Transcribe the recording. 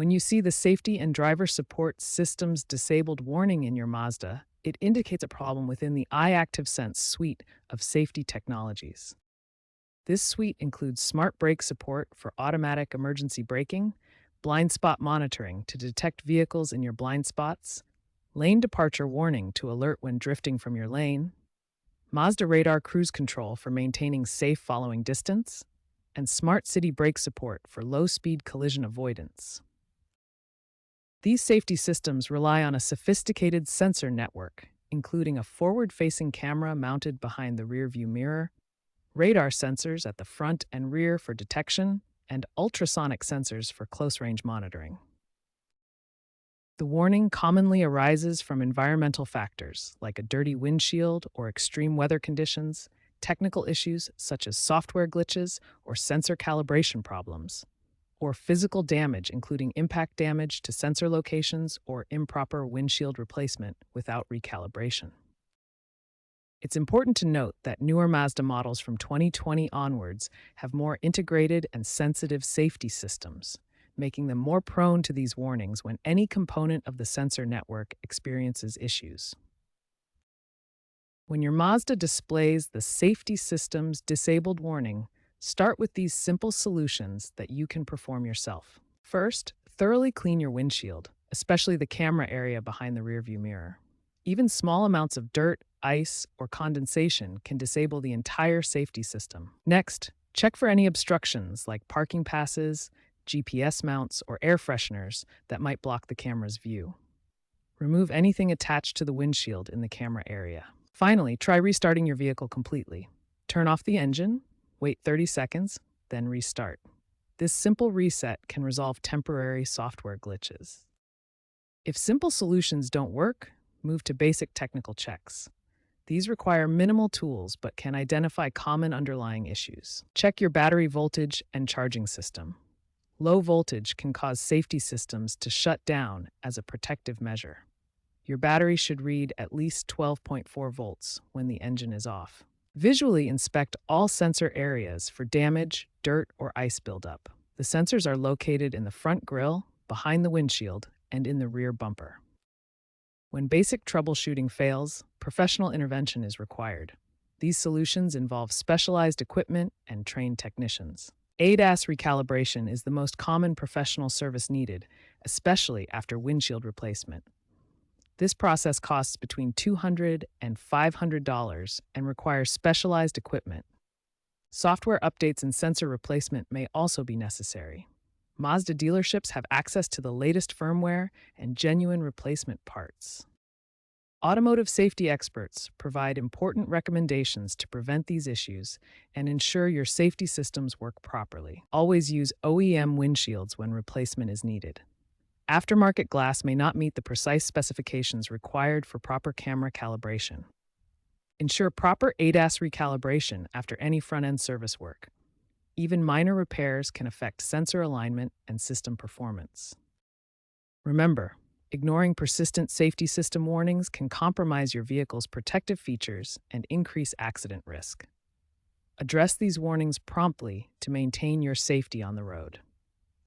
When you see the Safety and Driver Support Systems Disabled warning in your Mazda, it indicates a problem within the iActive Sense suite of safety technologies. This suite includes smart brake support for automatic emergency braking, blind spot monitoring to detect vehicles in your blind spots, lane departure warning to alert when drifting from your lane, Mazda radar cruise control for maintaining safe following distance, and smart city brake support for low-speed collision avoidance. These safety systems rely on a sophisticated sensor network, including a forward-facing camera mounted behind the rearview mirror, radar sensors at the front and rear for detection, and ultrasonic sensors for close-range monitoring. The warning commonly arises from environmental factors like a dirty windshield or extreme weather conditions, technical issues such as software glitches or sensor calibration problems, or physical damage including impact damage to sensor locations or improper windshield replacement without recalibration. It's important to note that newer Mazda models from 2020 onwards have more integrated and sensitive safety systems, making them more prone to these warnings when any component of the sensor network experiences issues. When your Mazda displays the Safety Systems Disabled warning, start with these simple solutions that you can perform yourself. First, thoroughly clean your windshield, especially the camera area behind the rearview mirror. Even small amounts of dirt, ice, or condensation can disable the entire safety system. Next, check for any obstructions like parking passes, GPS mounts, or air fresheners that might block the camera's view. Remove anything attached to the windshield in the camera area. Finally, try restarting your vehicle completely. Turn off the engine, wait 30 seconds, then restart. This simple reset can resolve temporary software glitches. If simple solutions don't work, move to basic technical checks. These require minimal tools but can identify common underlying issues. Check your battery voltage and charging system. Low voltage can cause safety systems to shut down as a protective measure. Your battery should read at least 12.4 volts when the engine is off. Visually inspect all sensor areas for damage, dirt, or ice buildup. The sensors are located in the front grille, behind the windshield, and in the rear bumper. When basic troubleshooting fails, professional intervention is required. These solutions involve specialized equipment and trained technicians. ADAS recalibration is the most common professional service needed, especially after windshield replacement. This process costs between $200 and $500 and requires specialized equipment. Software updates and sensor replacement may also be necessary. Mazda dealerships have access to the latest firmware and genuine replacement parts. Automotive safety experts provide important recommendations to prevent these issues and ensure your safety systems work properly. Always use OEM windshields when replacement is needed. Aftermarket glass may not meet the precise specifications required for proper camera calibration. Ensure proper ADAS recalibration after any front-end service work. Even minor repairs can affect sensor alignment and system performance. Remember, ignoring persistent safety system warnings can compromise your vehicle's protective features and increase accident risk. Address these warnings promptly to maintain your safety on the road.